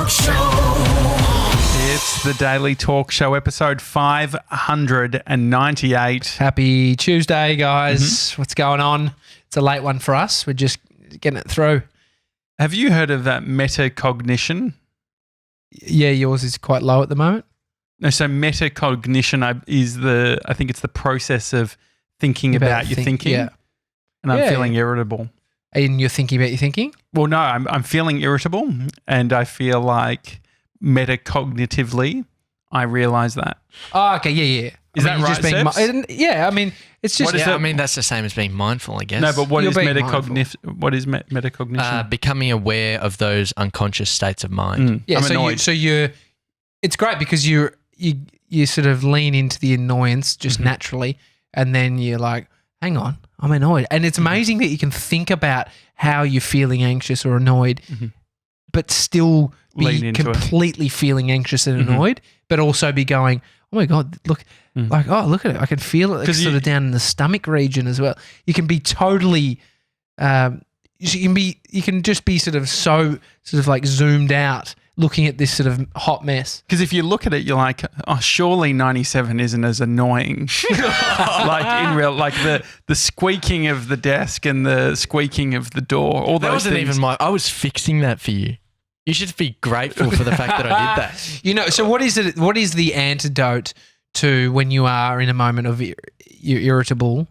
Talk Show. It's the Daily Talk Show, episode 598. Happy Tuesday, guys. What's going on? It's a late one for us. We're just getting it through. Have you heard of that metacognition? Yeah, yours is quite low at the moment. No, so metacognition is I think it's the process of thinking about your thinking. Yeah. And I'm feeling irritable. And you're thinking about your thinking? Well, no, I'm feeling irritable, and I feel like metacognitively I realise that. Oh, okay, yeah. Is that right, Sebs? Yeah, I mean, it's just... I mean, that's the same as being mindful, I guess. No, but what is mindful. Metacognition? Becoming aware of those unconscious states of mind. Yeah, I'm so annoyed. it's great because you sort of lean into the annoyance just naturally, and then you're like, hang on, I'm annoyed. And it's amazing that you can think about how you're feeling anxious or annoyed, but still be completely feeling anxious and annoyed, but also be going, oh my God, look, like, oh, look at it. I can feel it sort of down in the stomach region as well. You can be totally, you can just be sort of like zoomed out looking at this sort of hot mess. Because if you look at it, you're like, oh, surely 97 isn't as annoying. Like in real, like the squeaking of the desk and the squeaking of the door. All That those wasn't things. even I was fixing that for you. You should be grateful for the fact that I did that. You know, so what is it? What is the antidote to when you are in a moment of you're irritable?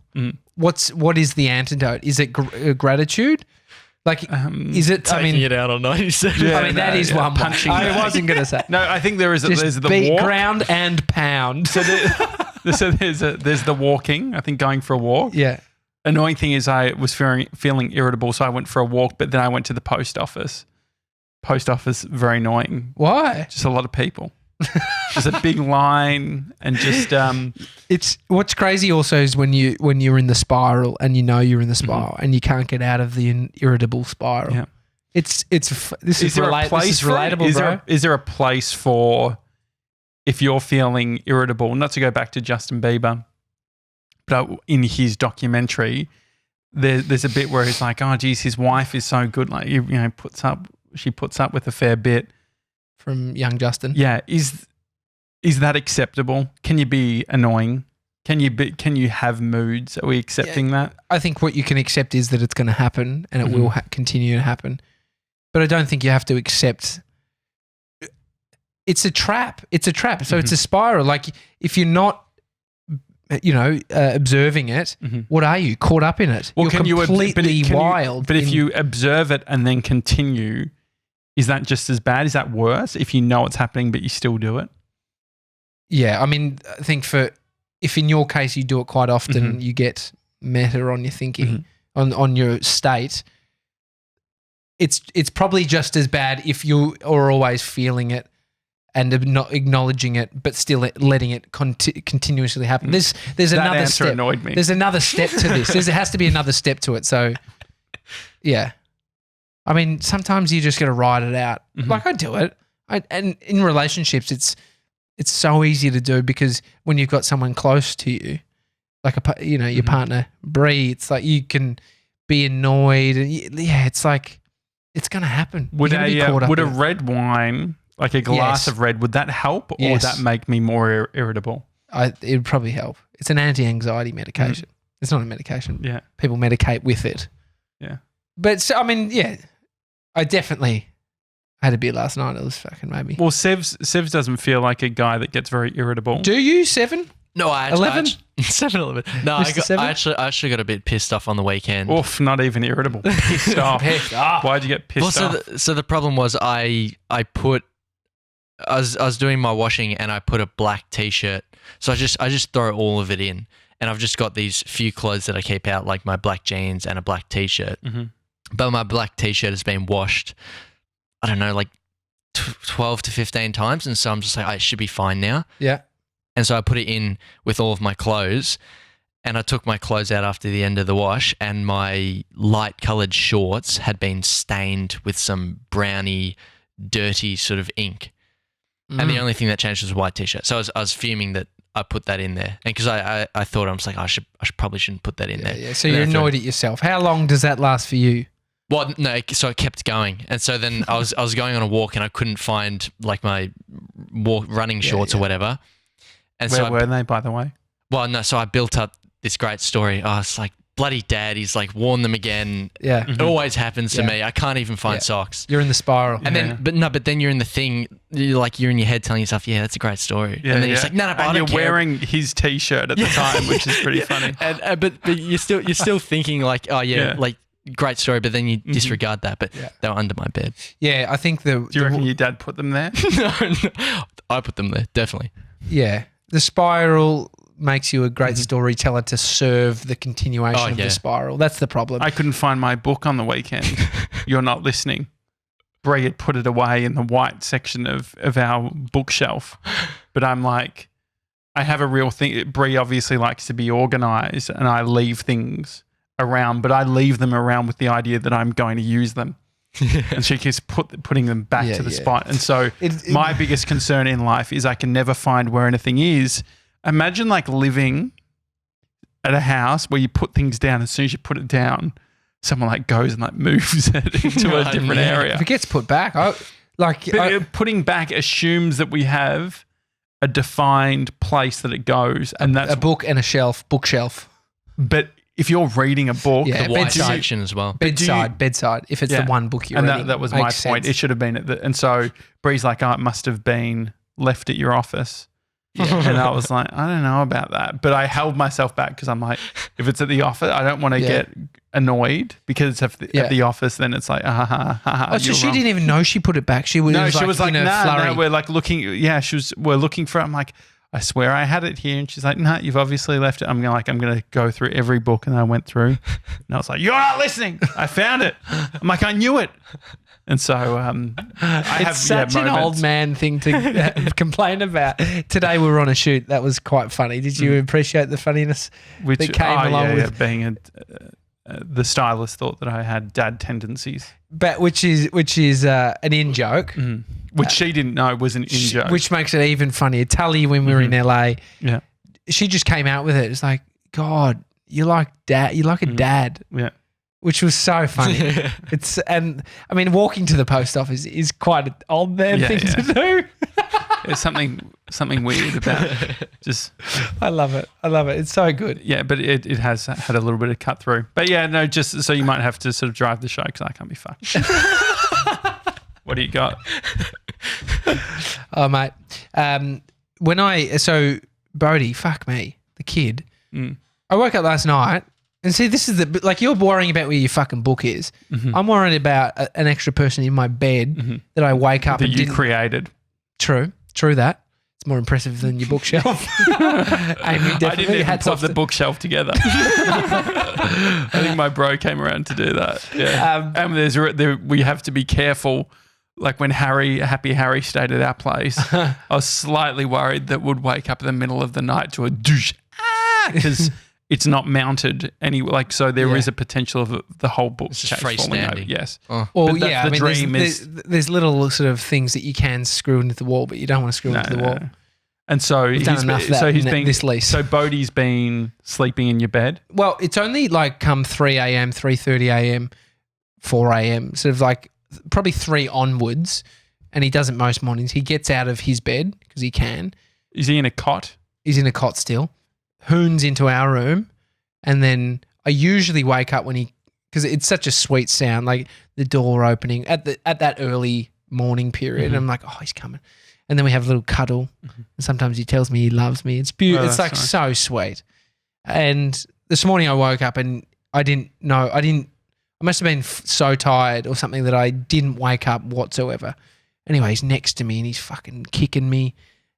What is the antidote? Is it gratitude? Like, is it? Taking it out on 97. Yeah, I mean, that is one punching. I wasn't going to say. No, I think there's the beat, walk. ground and pound. So there's the walking. I think going for a walk. Yeah. Annoying thing is I was feeling irritable, so I went for a walk, but then I went to the post office. Post office, very annoying. Why? Just a lot of people. There's a big line and just It's what's crazy also is when you're in the spiral and you know you're in the spiral and you can't get out of the irritable spiral. Yeah. This is relatable, bro. Is there a place for if you're feeling irritable? Not to go back to Justin Bieber, but in his documentary, there's a bit where he's like, "Oh, geez, his wife is so good. Like, she puts up with a fair bit." From young Justin. Yeah, is that acceptable? Can you be annoying? Can you have moods? Are we accepting that? I think what you can accept is that it's going to happen and it will continue to happen. But I don't think you have to accept. It's a trap. So it's a spiral. Like if you're not, observing it, what are you? Caught up in it. Well, you're completely wild. But if you observe it and then continue, is that just as bad? Is that worse if you know it's happening but you still do it? Yeah, I mean, I think if in your case you do it quite often, you get meta on your thinking, on your state, it's probably just as bad if you are always feeling it and not acknowledging it, but still letting it continuously happen. There's that another answer step. Annoyed me. There's another step to this. There has to be another step to it. So, yeah. I mean, sometimes you just got to ride it out. Like I do it. And in relationships, it's so easy to do because when you've got someone close to you, like your partner, Bree, it's like you can be annoyed. It's like it's going to happen. Would a red wine, like a glass of red, would that help or would that make me more irritable? It would probably help. It's an anti-anxiety medication. It's not a medication. Yeah. People medicate with it. Yeah. But so, I mean, yeah, I definitely had a beer last night. It was fucking maybe. Well, Sevs doesn't feel like a guy that gets very irritable. Do you, 7? No, I 11? 7-11. No, I actually got a bit pissed off on the weekend. Oof, not even irritable. Pissed off. Why'd you get pissed off? So the problem was I was doing my washing and I put a black t-shirt. So I just throw all of it in. And I've just got these few clothes that I keep out, like my black jeans and a black t-shirt. But my black t-shirt has been washed, I don't know, like 12 to 15 times. And so I'm just like, it should be fine now. Yeah. And so I put it in with all of my clothes and I took my clothes out after the end of the wash and my light coloured shorts had been stained with some browny, dirty sort of ink. And the only thing that changed was a white t-shirt. So I was fuming that I put that in there. And because I thought, I was like, I probably shouldn't put that in there. Yeah. So you're annoyed at yourself. How long does that last for you? Well, no, so it kept going, and so then I was going on a walk and I couldn't find like my running shorts or whatever. And Where so were they, by the way? so I built up this great story. Oh, it's like bloody dad. He's like worn them again. Yeah. It always happens to Yeah. me. I can't even find socks. You're in the spiral. And then, but then you're in the thing. You're in your head telling yourself, "Yeah, that's a great story." Yeah, and then you're like, "No, but I and don't you're care." wearing his T-shirt at the time, which is pretty funny. And but you're still thinking like, "Oh yeah, Yeah. like great story," but then you disregard that. But they were under my bed. Yeah, I think Do you reckon your dad put them there? no, I put them there definitely. Yeah, the spiral makes you a great storyteller to serve the continuation of the spiral. That's the problem. I couldn't find my book on the weekend. You're not listening. Bree had put it away in the white section of our bookshelf. But I'm like, I have a real thing. Bree obviously likes to be organised and I leave things around, but I leave them around with the idea that I'm going to use them. And she keeps putting them back to the spot. And so my biggest concern in life is I can never find where anything is. Imagine like living at a house where you put things down. As soon as you put it down, someone like goes and like moves it into a different area. If it gets put back, Putting back assumes that we have a defined place that it goes, and that's a book and a bookshelf. But if you're reading a book, Yeah, The white bedside. section as well. Bedside. If it's the one book you're and reading, that was my makes point. sense. It should have been and so Bree's like, oh, it must have been left at your office. And I was like, I don't know about that. But I held myself back because I'm like, if it's at the office, I don't want to get annoyed because at the office, then it's like, Oh, so she didn't even know she put it back. She was she was like, in a flurry. no, we're like looking. Yeah, we're looking for it. I'm like, I swear I had it here. And she's like, no, you've obviously left it. I'm going to go through every book. And I went through and I was like, you're not listening. I found it. I'm like, I knew it. And so It's such an old man thing to complain about. Today we were on a shoot. That was quite funny. Did you appreciate the funniness that came along with being the stylist thought that I had dad tendencies, but which is an in joke, which she didn't know was an in joke, which makes it even funnier. Tully, when we were in LA, she just came out with it. It's like, God, you like dad. You like a dad. Yeah. Which was so funny. And I mean, walking to the post office is quite an old man thing to do. There's something weird about it. Just I love it. It's so good. Yeah, but it has had a little bit of cut through. But yeah, no, just so you might have to sort of drive the show because I can't be fucked. What do you got? Oh, mate. Bodhi, fuck me, the kid. I woke up last night and see, this is like you're worrying about where your fucking book is. I'm worried about an extra person in my bed that I wake up that and you didn't. created. True that. It's more impressive than your bookshelf. Amy, definitely. I didn't even Hats put off the bookshelf together. I think my bro came around to do that. Yeah. And we have to be careful. Like when Happy Harry stayed at our place, I was slightly worried that would wake up in the middle of the night to a douche, because it's not mounted anywhere. Like, so there is a potential of the whole book It's just freestanding. Yes. Well, But yeah, the dream there's little sort of things that you can screw into the wall, but you don't want to screw into the wall. No. And so We've done enough of that in this lease. So Bodhi's been sleeping in your bed. Well, it's only like come 3 a.m., 3:30 a.m., 4 a.m., sort of like probably 3 onwards, and he doesn't most mornings. He gets out of his bed because he can. Is he in a cot? He's in a cot still. Hoons into our room, and then I usually wake up because it's such a sweet sound, like the door opening at that early morning period. And I'm like, oh, he's coming. And then we have a little cuddle. And sometimes he tells me he loves me. It's beautiful. It's like nice. so sweet. And this morning I woke up and I must have been so tired or something that I didn't wake up whatsoever. Anyway, he's next to me and he's fucking kicking me,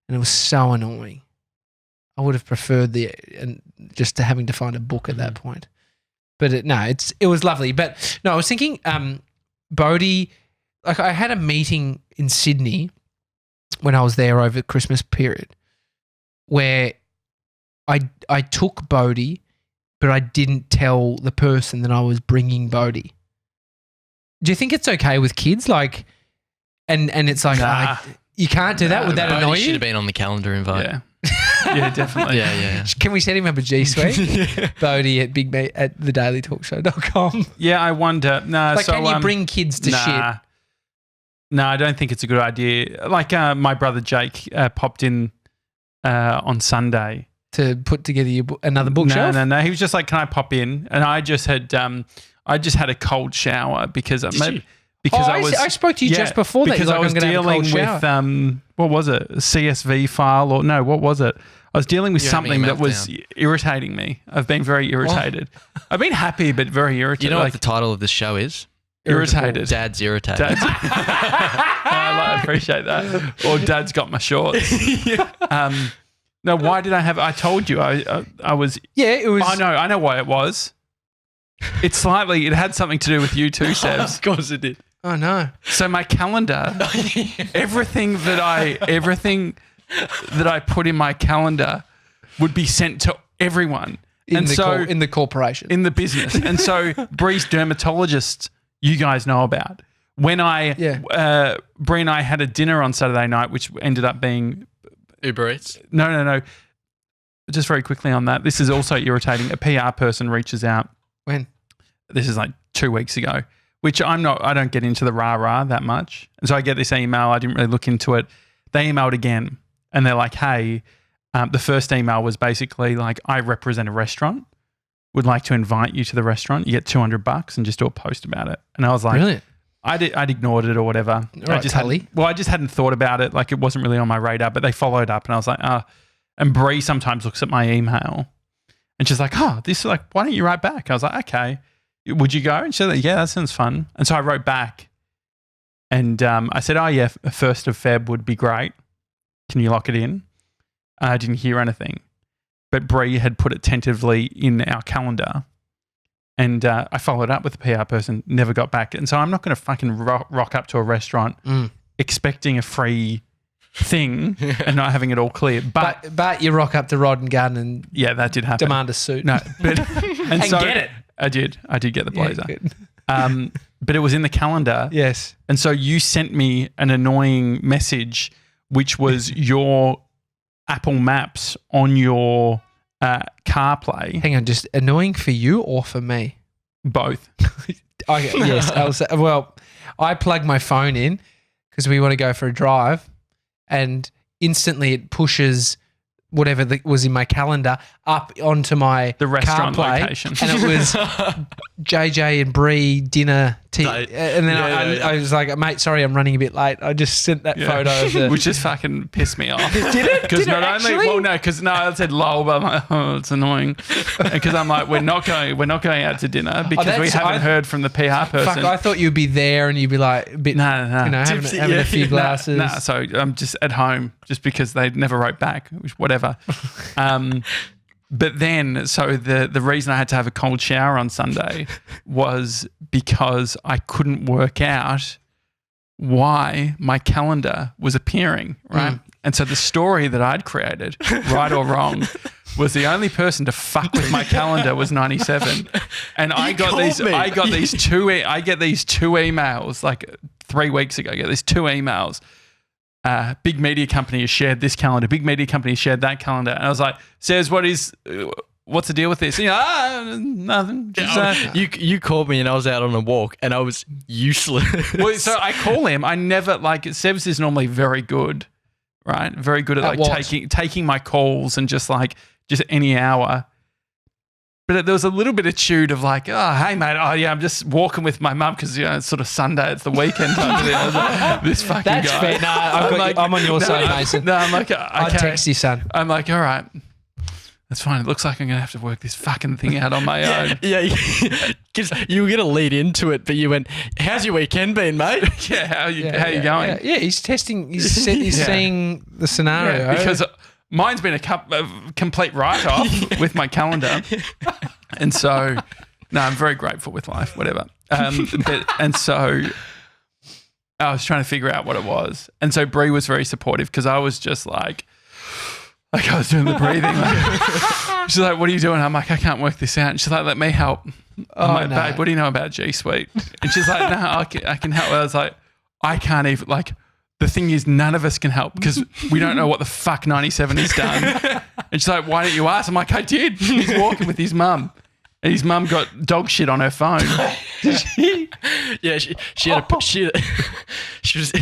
and it was so annoying. I would have preferred just to having to find a book at that point. But it was lovely. But no, I was thinking, Bodhi, like I had a meeting in Sydney when I was there over the Christmas period where I took Bodhi, but I didn't tell the person that I was bringing Bodhi. Do you think it's okay with kids? Like, and it's like, Nah. you can't do that. Would that Bodhi annoy should you? have been on the calendar invite. Yeah. Yeah, definitely. Yeah. Can we set him up a G Suite? Bodie at bigmeat@thedailytalkshow.com. Yeah, I wonder. No, Like, so can you bring kids to shit? No, I don't think it's a good idea. Like my brother Jake popped in on Sunday To put together another bookshelf? No. He was just like, "Can I pop in?" And I just had a cold shower because I spoke to you just before that. because I was dealing with what was it, a CSV file or no? What was it? I was dealing with You're having a something that was meltdown. irritating me. I've been very irritated. I've been happy but very irritated. You know like, what the title of this show is? irritated. Dad's irritated. I appreciate that. Or Dad's got my shorts. No, why did I have? I told you I was. Yeah, it was. I know why it was. It had something to do with you too, Sebs. Of course it did. Oh, no. So my calendar, everything that I put in my calendar would be sent to everyone. In the corporation. In the business. And so Bree's dermatologist, you guys know about. When Bree and I had a dinner on Saturday night, which ended up being Uber Eats. No. Just very quickly on that. This is also irritating. A PR person reaches out. When? This is like 2 weeks ago, which I don't get into the rah-rah that much. And so I get this email. I didn't really look into it. They emailed again and they're like, hey, the first email was basically like, I represent a restaurant, would like to invite you to the restaurant. You get $200 and just do a post about it. And I was like, Brilliant. I'd ignored it or whatever. Right, I just hadn't thought about it. Like it wasn't really on my radar, but they followed up and I was like, and Bree sometimes looks at my email and she's like, this is like, why don't you write back? I was like, okay, would you go? And she's like, yeah, that sounds fun. And so I wrote back and I said, 1st of Feb would be great. Can you lock it in? I didn't hear anything, but Bree had put it tentatively in our calendar. And I followed up with the PR person, never got back. And so I'm not going to fucking rock up to a restaurant expecting a free thing and not having it all clear. But you rock up to Rod and Gun and that did happen. demand a suit. No, but and so get it. I did get the blazer. Yeah, good. But it was in the calendar. Yes. And so you sent me an annoying message, which was your Apple Maps on your CarPlay. Hang on, just annoying for you or for me? Both. Yes. I plug my phone in because we want to go for a drive and instantly it pushes whatever that was in my calendar up onto The restaurant CarPlay, location. and it was JJ and Bree dinner Date. and then I was like, mate, sorry, I'm running a bit late. I just sent that photo of the which just fucking pissed me off. Did it? Because Did it actually? I said lol, but I'm like, it's annoying. Because I'm like, we're not going out to dinner because we haven't heard from the PR person. Fuck, I thought you'd be there and you'd be like a bit, No. having a few glasses. Nah, so I'm just at home just because they never wrote back, which whatever. But then, so the reason I had to have a cold shower on Sunday was because I couldn't work out why my calendar was appearing, right? And so the story that I'd created, right or wrong, was the only person to fuck with my calendar was 97. And I get these two emails like 3 weeks ago. I get these 2 emails. Big media company has shared this calendar. Big media company has shared that calendar. And I was like, says, what's the deal with this? Nothing. Just, You called me and I was out on a walk and I was useless. well, so I call him. I never Sebs is normally very good, right? Very good at what? taking my calls and just any hour. But there was a little bit of chewed of like, oh, hey, mate. Oh, yeah, I'm just walking with my mum because, it's sort of Sunday. It's the weekend time. I was like, this fucking That's guy. fair. No, I'm on your side, Mason. No, I'm like, okay. I'll text you, son. I'm like, all right. That's fine. It looks like I'm going to have to work this fucking thing out on my own. Yeah, you were going to lead into it, but you went, how's your weekend been, mate? Yeah, how you going? Yeah, he's testing. He's seeing the scenario. Yeah, because mine's been a complete write-off with my calendar. And so, no, I'm very grateful with life, whatever. And so I was trying to figure out what it was. And so Bree was very supportive because I was just like I was doing the breathing. She's like, what are you doing? I'm like, I can't work this out. And she's like, let me help. I'm like, babe, what do you know about G Suite? And she's like, no, I can help. I was like, I can't even, the thing is, none of us can help because we don't know what the fuck 97 has done. And she's like, why didn't you ask? I'm like, I did. He's walking with his mum. And his mum got dog shit on her phone. Yeah, she had she was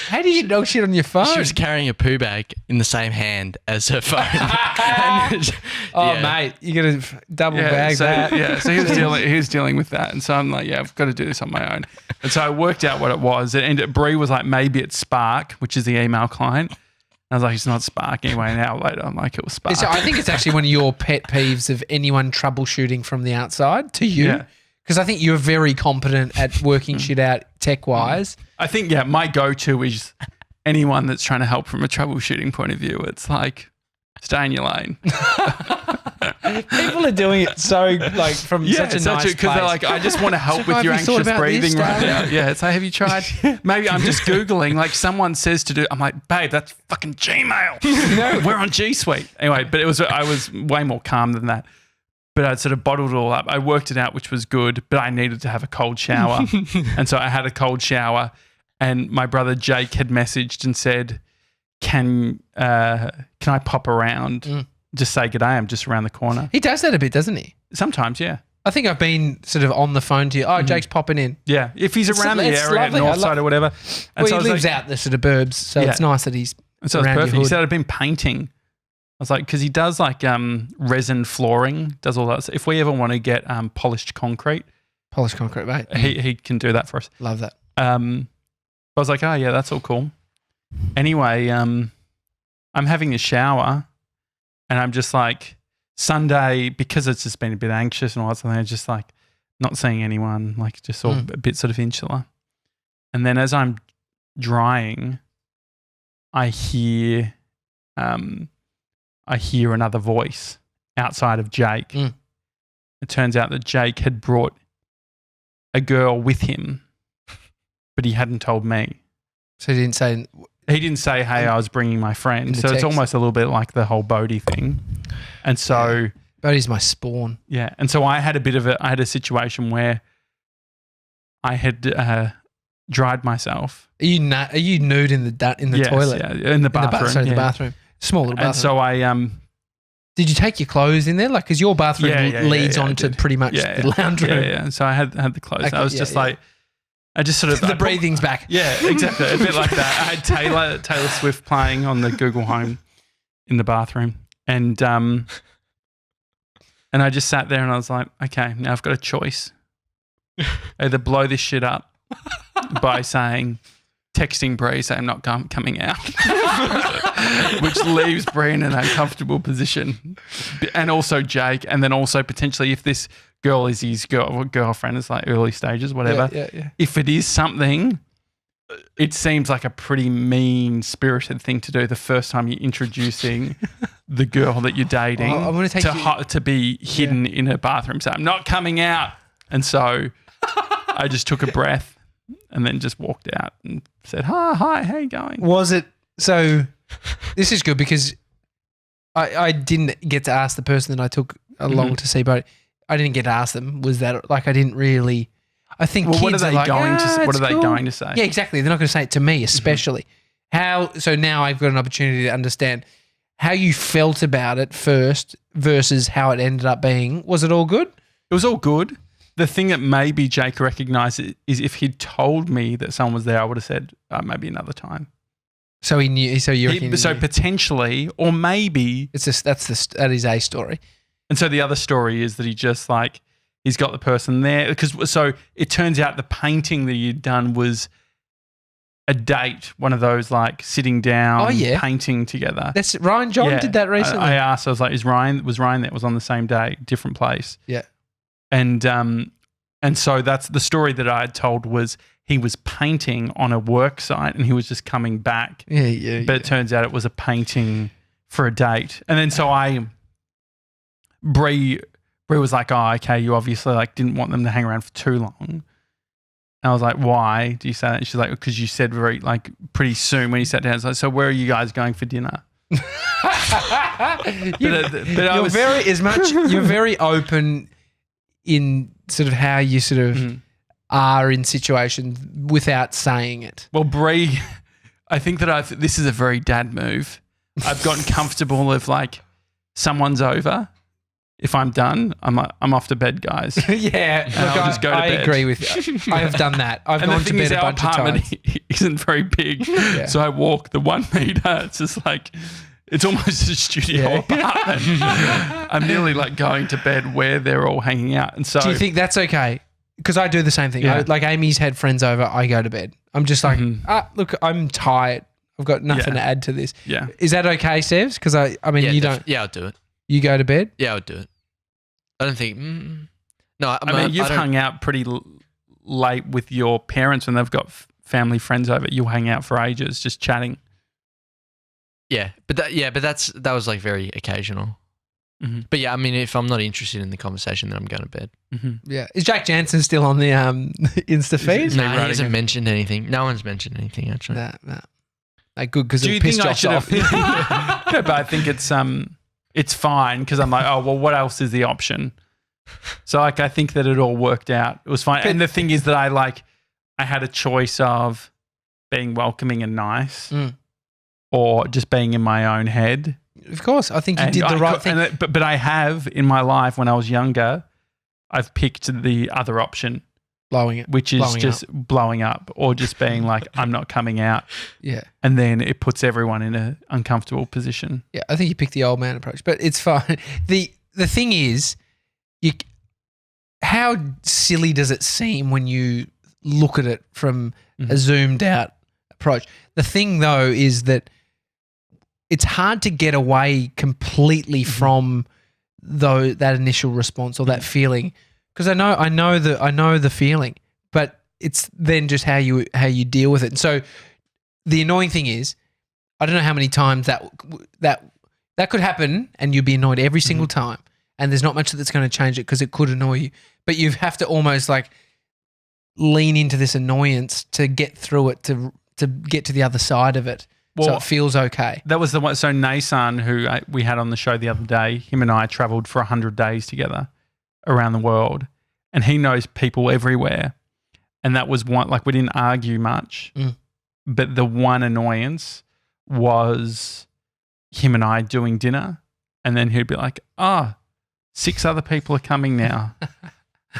How do you get dog shit on your phone? she was carrying a poo bag in the same hand as her phone. Mate, you got to double bag that. Yeah, so he was dealing with that. And so I'm like, yeah, I've got to do this on my own. And so I worked out what it was. And Bree was like, maybe it's Spark, which is the email client. I was like, it's not Spark anyway. An hour later, I'm like, it was Spark. So I think it's actually one of your pet peeves of anyone troubleshooting from the outside to you. Yeah. Because I think you're very competent at working shit out tech-wise. I think, yeah, my go-to is anyone that's trying to help from a troubleshooting point of view. It's like, stay in your lane. People are doing it so, like, from such a nice place. Because they're like, I just want to help So with your have you thought anxious about breathing this, right now. darling? Yeah, it's like, have you tried? Maybe I'm just Googling, like someone says to do, I'm like, babe, that's fucking Gmail. We're on G Suite. Anyway, but I was way more calm than that. But I'd sort of bottled it all up. I worked it out, which was good, but I needed to have a cold shower. And so I had a cold shower, and my brother Jake had messaged and said, can I pop around? Just say g'day, I'm just around the corner. He does that a bit, doesn't he? Sometimes, yeah. I think I've been sort of on the phone to you. Oh, Jake's popping in. Yeah, if he's around the it's area, lovely. north side or whatever. And Well, so I he was lives like, out the sort of burbs, so Yeah. it's nice that he's and so it was around your perfect. He hood. said I'd been painting. I was like, because he does like resin flooring, does all that. So if we ever want to get polished concrete, Polished concrete, mate. he can do that for us. Love that. I was like, oh yeah, that's all cool. Anyway, I'm having a shower, and I'm just like Sunday, because it's just been a bit anxious and all that something. I'm just like not seeing anyone, like just all a bit sort of insular. And then as I'm drying, I hear another voice outside of Jake. It turns out that Jake had brought a girl with him, but he hadn't told me. So he didn't say... He didn't say, hey, I was bringing my friend. So text. it's almost a little bit like the whole Bodie thing. And so... Bodie's my spawn. Yeah. And so I had a situation where I had dried myself. Are you nude in the Yes, toilet? Yeah, in the bathroom. The bathroom. Small little bathroom. And so I... Did you take your clothes in there? Like, because your bathroom leads on to pretty much the lounge room. Yeah. And so I had the clothes. Okay, I was just like... I just sort of... the breathing's back. Yeah, exactly. A bit like that. I had Taylor Swift playing on the Google Home in the bathroom. And I just sat there and I was like, okay, now I've got a choice. Either blow this shit up by texting Bree saying I'm not coming out, which leaves Bree in an uncomfortable position. And also Jake. And then also potentially if this girl is his girlfriend, it's like early stages, whatever. Yeah. If it is something, it seems like a pretty mean-spirited thing to do the first time you're introducing the girl that you're dating I want to take to be hidden in a bathroom. So I'm not coming out. And so I just took a breath and then just walked out and said, hi, how you going? Was it so? This is good because I didn't get to ask the person that I took along to see, but I didn't get to ask them. Was that like I didn't really? I think Well, what are kids they like, going to? What it's are they cool." going to say? Yeah, exactly. They're not going to say it to me, especially. How? So now I've got an opportunity to understand how you felt about it first versus how it ended up being. Was it all good? It was all good. The thing that maybe Jake recognised is if he'd told me that someone was there, I would have said maybe another time. So he knew. So you reckon? So potentially, or maybe. It's just that is a story. And so the other story is that he just like he's got the person there because so it turns out the painting that he'd done was a date, one of those like sitting down, painting together. That's Ryan John did that recently. I asked, I was like, was Ryan that was on the same day, different place? Yeah. And so that's the story that I had told was he was painting on a work site and he was just coming back. Yeah. But it turns out it was a painting for a date. And then so Bree was like, oh, okay, you obviously like didn't want them to hang around for too long. And I was like, why do you say that? And she's like, because you said pretty soon when he sat down, it's like, so where are you guys going for dinner? You're very open in sort of how you sort of are in situations without saying it. Well, Bree, I think that this is a very dad move. I've gotten comfortable of like someone's over, if I'm done, I'm off to bed, guys. Yeah, look, I'll just go to I bed. agree with you. I have done that. I've And gone the to thing is, bed a our bunch of apartment times. isn't very big, Yeah. so I walk the 1 meter. It's just like it's almost a studio apartment. I'm nearly like going to bed where they're all hanging out, and so Do you think that's okay? Because I do the same thing. Yeah. Like Amy's had friends over, I go to bed. I'm just like, look, I'm tired. I've got nothing Yeah. to add to this. yeah. Is that okay, Sevs? Because I mean, Yeah, you don't. Yeah, I'll do it. You go to bed. Yeah, I'll do it. I don't think. No, I mean, you've hung out pretty late with your parents when they've got family friends over. You'll hang out for ages, just chatting. Yeah, but that was like very occasional. Mm-hmm. But yeah, I mean, if I'm not interested in the conversation, then I'm going to bed. Mm-hmm. Yeah. Is Jack Janssen still on the Insta feed? Is he No, he writing hasn't it? mentioned anything. No one's mentioned anything actually. Nah. Like good because Do it you pissed think I Josh should off. have? No, but I think it's fine because I'm like, oh well, what else is the option? So like, I think that it all worked out. It was fine. And the thing is that I had a choice of being welcoming and nice, or just being in my own head. Of course, I think you did the right thing. But I have in my life when I was younger, I've picked the other option, Blowing it. which is Blowing just blowing up or just being like, I'm not coming out. Yeah. And then it puts everyone in an uncomfortable position. Yeah, I think you picked the old man approach, but it's fine. The thing is, how silly does it seem when you look at it from a zoomed out approach? The thing though is that it's hard to get away completely from that initial response or that feeling, because I know the feeling, but it's then just how you deal with it. And so the annoying thing is, I don't know how many times that could happen, and you'd be annoyed every single time, and there's not much that's going to change it because it could annoy you, but you have to almost like lean into this annoyance to get through it, to get to the other side of it. So it feels okay. That was the one. So Nasan, who we had on the show the other day, him and I traveled for 100 days together around the world, and he knows people everywhere. And that was one, like we didn't argue much, but the one annoyance was him and I doing dinner, and then he'd be like, 6 other people are coming now.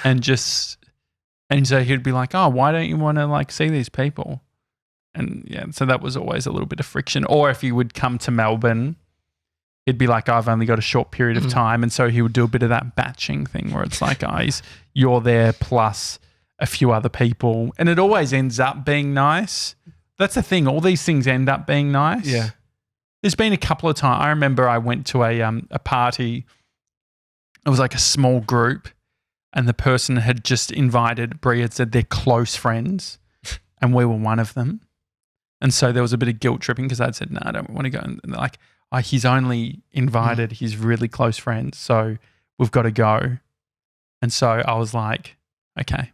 and so he'd be like, why don't you want to like see these people? And yeah, so that was always a little bit of friction. Or if he would come to Melbourne, he'd be like, I've only got a short period of time. And so he would do a bit of that batching thing where it's like, you're there plus a few other people. And it always ends up being nice. That's the thing. All these things end up being nice. Yeah. There's been a couple of times. I remember I went to a party. It was like a small group, and the person had just invited, Brie had said they're close friends, and we were one of them. And so there was a bit of guilt tripping because I'd said, no, I don't want to go. And they're like, he's only invited his really close friends, so we've got to go. And so I was like, okay,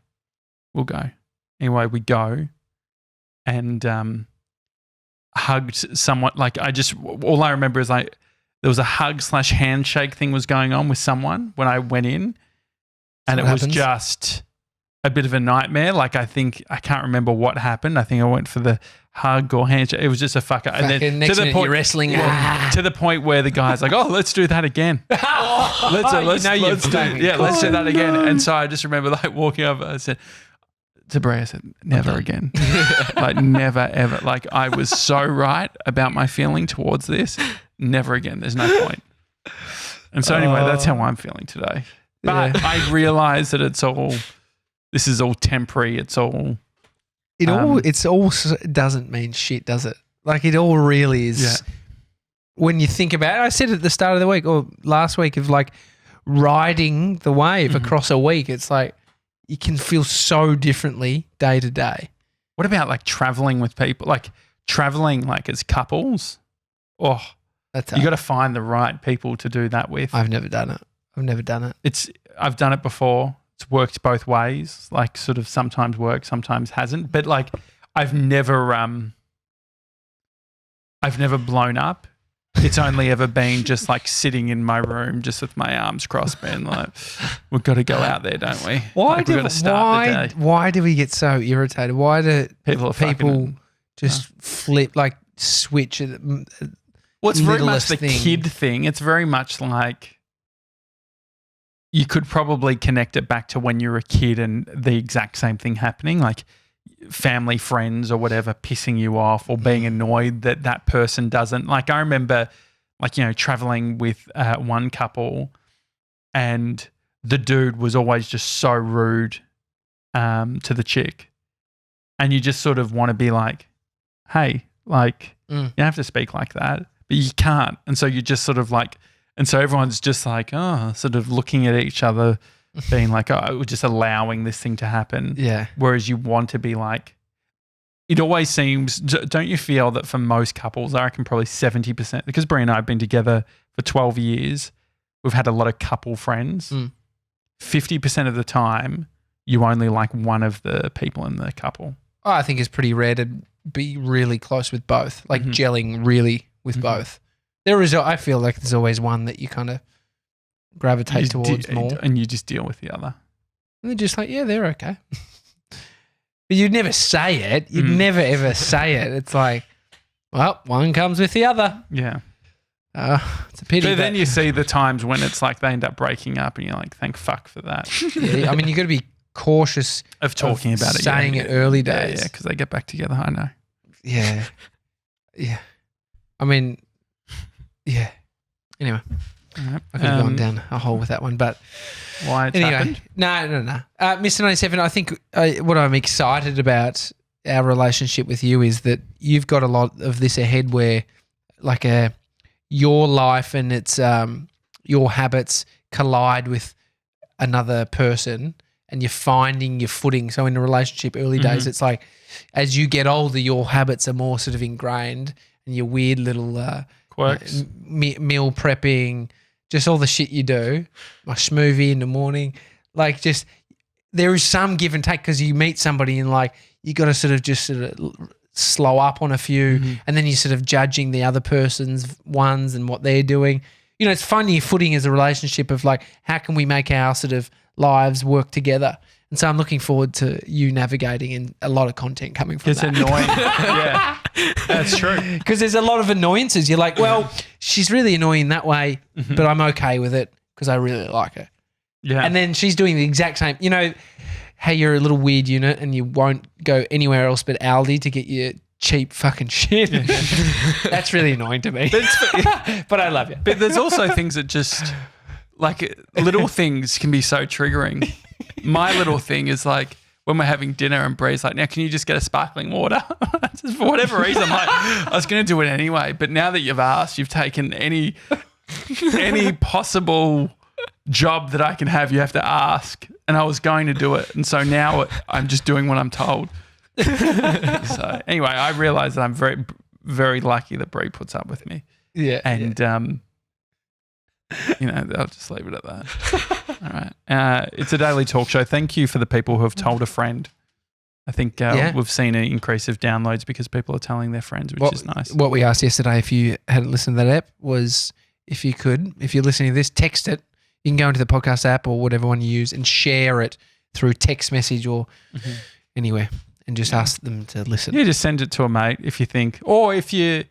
we'll go. Anyway, we go and hugged someone. Like all I remember is like there was a hug/handshake thing was going on with someone when I went in, and it was just a bit of a nightmare. Like I can't remember what happened. I think I went for the hug or handshake. It was just a fucker. And then next to the minute point you're wrestling. to the point where the guy's like, let's do that again. Let's do that again. And so I just remember like walking over. I said to Bray, I said, never again. Like never ever. Like I was so right about my feeling towards this. Never again. There's no point. And so anyway, that's how I'm feeling today. But I realize that this is all temporary. It's all. It all doesn't mean shit, does it? Like it all really is. Yeah. When you think about it, I said at the start of the week or last week of like riding the wave across a week, it's like you can feel so differently day to day. What about like traveling with people? Like traveling like as couples? Oh, That's you got to find the right people to do that with. I've never done it. I've done it before. It's worked both ways, like sort of sometimes works, sometimes hasn't. But like I've never blown up. It's only ever been just like sitting in my room, just with my arms crossed, being like, we've got to go out there, don't we? We've got to start the day. Why do we get so irritated? Why do People just flip, like switch at Well, it's very much littlest the thing. kid thing. It's very much like you could probably connect it back to when you were a kid and the exact same thing happening, like family, friends or whatever pissing you off or being annoyed that that person doesn't. Like I remember traveling with one couple and the dude was always just so rude to the chick. And you just sort of want to be like, hey, like you don't have to speak like that, but you can't. And so you just sort of like, and so everyone's just like, oh, sort of looking at each other, being like, oh, we're just allowing this thing to happen. Yeah. Whereas you want to be like, it always seems, don't you feel that for most couples, I reckon probably 70%, because Brie and I have been together for 12 years, we've had a lot of couple friends. 50% of the time, you only like one of the people in the couple. Oh, I think it's pretty rare to be really close with both, like gelling really with both. There is, I feel like there's always one that you kind of gravitate towards more. And you just deal with the other. And they're just like, yeah, they're okay. But you'd never say it. You'd never, ever say it. It's like, well, one comes with the other. Yeah. It's a pity. But then you see the times when it's like they end up breaking up and you're like, thank fuck for that. Yeah, I mean, you got to be cautious of talking about it. Saying it early days. Yeah, because they get back together, I know. Yeah. Yeah. I mean, yeah. Anyway, Right. I could have gone down a hole with that one, but Why it's anyway, happened? no. Mr. 97, I think what I'm excited about our relationship with you is that you've got a lot of this ahead where like your life and its your habits collide with another person and you're finding your footing. So in a relationship early days, it's like as you get older, your habits are more sort of ingrained and your weird little Quirks. meal prepping, just all the shit you do, my schmovie in the morning, like just there is some give and take because you meet somebody and like you got to sort of slow up on a few and then you're sort of judging the other person's ones and what they're doing. You know, it's finding your footing as a relationship of like how can we make our sort of lives work together. And so I'm looking forward to you navigating and a lot of content coming from It's that. annoying. Yeah, that's true. Because there's a lot of annoyances. You're like, well, she's really annoying that way, but I'm okay with it because I really like her. Yeah. And then she's doing the exact same. You know, hey, you're a little weird unit and you won't go anywhere else but Aldi to get your cheap fucking shit. That's really annoying to me. But I love you. But there's also things that just, like, little things can be so triggering. My little thing is like when we're having dinner and Bree's like, now can you just get a sparkling water? Just for whatever reason, I'm like, I was going to do it anyway. But now that you've asked, you've taken any possible job that I can have, you have to ask. And I was going to do it. And so now I'm just doing what I'm told. So anyway, I realize that I'm very, very lucky that Bree puts up with me. Yeah. And, I'll just leave it at that. All right. It's a daily talk show. Thank you for the people who have told a friend. I think we've seen an increase of downloads because people are telling their friends, which is nice. What we asked yesterday, if you hadn't listened to that app, was if you're listening to this, text it. You can go into the podcast app or whatever one you use and share it through text message or anywhere and just ask them to listen. Yeah, just send it to a mate if you think, or if you're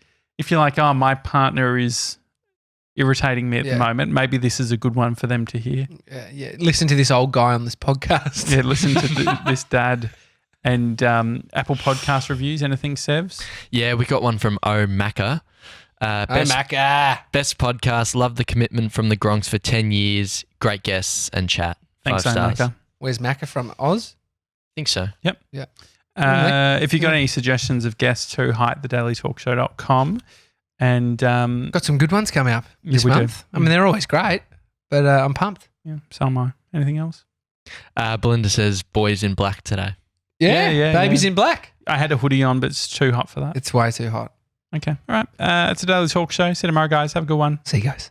like, oh, my partner is irritating me at the moment, maybe this is a good one for them to hear. Yeah, listen to this old guy on this podcast. Yeah, listen to this dad. And Apple Podcast reviews, anything, Sevs? Yeah, we got one from O Macca. Best podcast. Love the commitment from the Gronks for 10 years. Great guests and chat. Thanks, 5 stars. Macca. Where's Macca from? Oz? I think so. Yep. Yeah. If you got any suggestions of guests to hi@thedailytalkshow.com. And got some good ones coming up this we do. month. I mean, they're always great, but I'm pumped. Yeah, so am I. Anything else? Belinda says boys in black today. Yeah, Babies in Black. I had a hoodie on, but it's too hot for that. It's way too hot. Okay. All right. It's a daily talk show. See you tomorrow, guys. Have a good one. See you guys.